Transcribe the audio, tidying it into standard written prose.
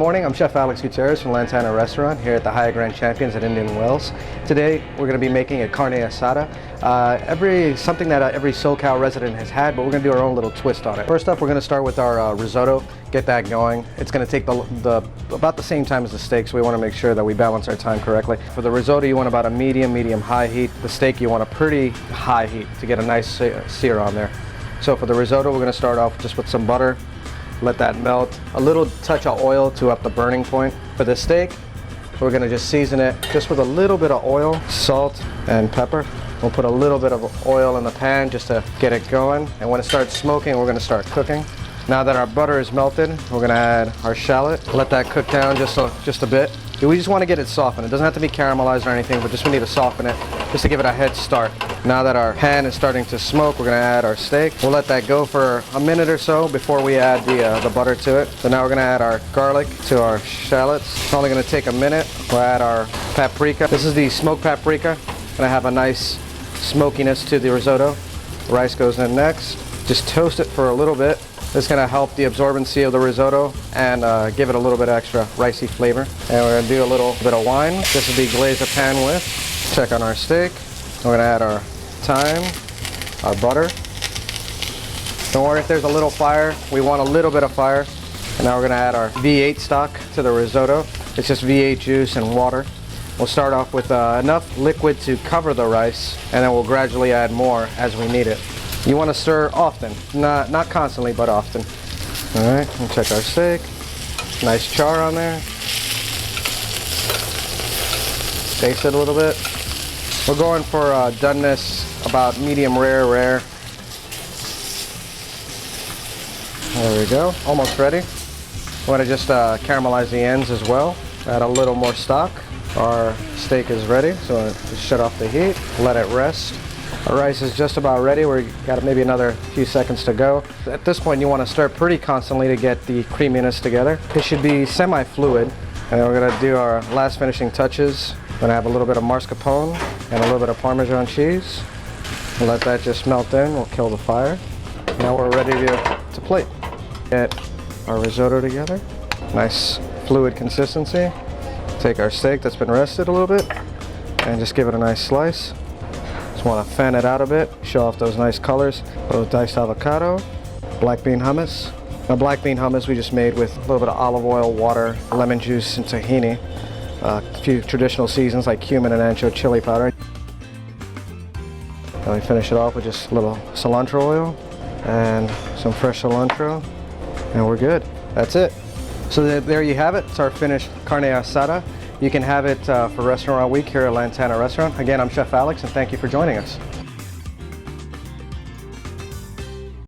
morning, I'm Chef Alex Gutierrez from Lantana Restaurant here at the Hyatt Grand Champions at Indian Wells. Today we're going to be making a carne asada, something that every SoCal resident has had, but we're going to do our own little twist on it. First up, we're going to start with our risotto, get that going. It's going to take about the same time as the steak, so we want to make sure that we balance our time correctly. For the risotto, you want about a medium-high heat. The steak, you want a pretty high heat to get a nice sear on there. So for the risotto, we're going to start off just with some butter. Let that melt. A little touch of oil to up the burning point. For the steak, we're gonna just season it just with a little bit of oil, salt, and pepper. We'll put a little bit of oil in the pan just to get it going. And when it starts smoking, we're gonna start cooking. Now that our butter is melted, we're gonna add our shallot. Let that cook down just a bit. We just want to get it softened. It doesn't have to be caramelized or anything, but just we need to soften it just to give it a head start. Now that our pan is starting to smoke, we're going to add our steak. We'll let that go for a minute or so before we add the butter to it. So now we're going to add our garlic to our shallots. It's only going to take a minute. We'll add our paprika. This is the smoked paprika. Going to have a nice smokiness to the risotto. Rice goes in next. Just toast it for a little bit. This is going to help the absorbency of the risotto and give it a little bit extra ricey flavor. And we're going to do a little bit of wine. This will be glaze the pan with. Check on our steak. We're going to add our thyme, our butter. Don't worry if there's a little fire. We want a little bit of fire. And now we're going to add our V8 stock to the risotto. It's just V8 juice and water. We'll start off with enough liquid to cover the rice, and then we'll gradually add more as we need it. You want to stir often, not constantly, but often. All right, we'll check our steak. Nice char on there. Taste it a little bit. We're going for doneness about medium rare. There we go, almost ready. We want to just caramelize the ends as well. Add a little more stock. Our steak is ready, so just shut off the heat, let it rest. Our rice is just about ready. We've got maybe another few seconds to go. At this point, you want to stir pretty constantly to get the creaminess together. It should be semi-fluid. And then we're going to do our last finishing touches. We're going to have a little bit of mascarpone and a little bit of Parmesan cheese. We'll let that just melt in. We'll kill the fire. Now we're ready to plate. Get our risotto together. Nice fluid consistency. Take our steak that's been rested a little bit and just give it a nice slice. Just want to fan it out a bit, show off those nice colors. A little diced avocado, black bean hummus. Now black bean hummus we just made with a little bit of olive oil, water, lemon juice, and tahini. A few traditional seasons like cumin and ancho chili powder. And we finish it off with just a little cilantro oil and some fresh cilantro, and we're good. That's it. So there you have it. It's our finished carne asada. You can have it for Restaurant Week here at Lantana Restaurant. Again, I'm Chef Alex, and thank you for joining us.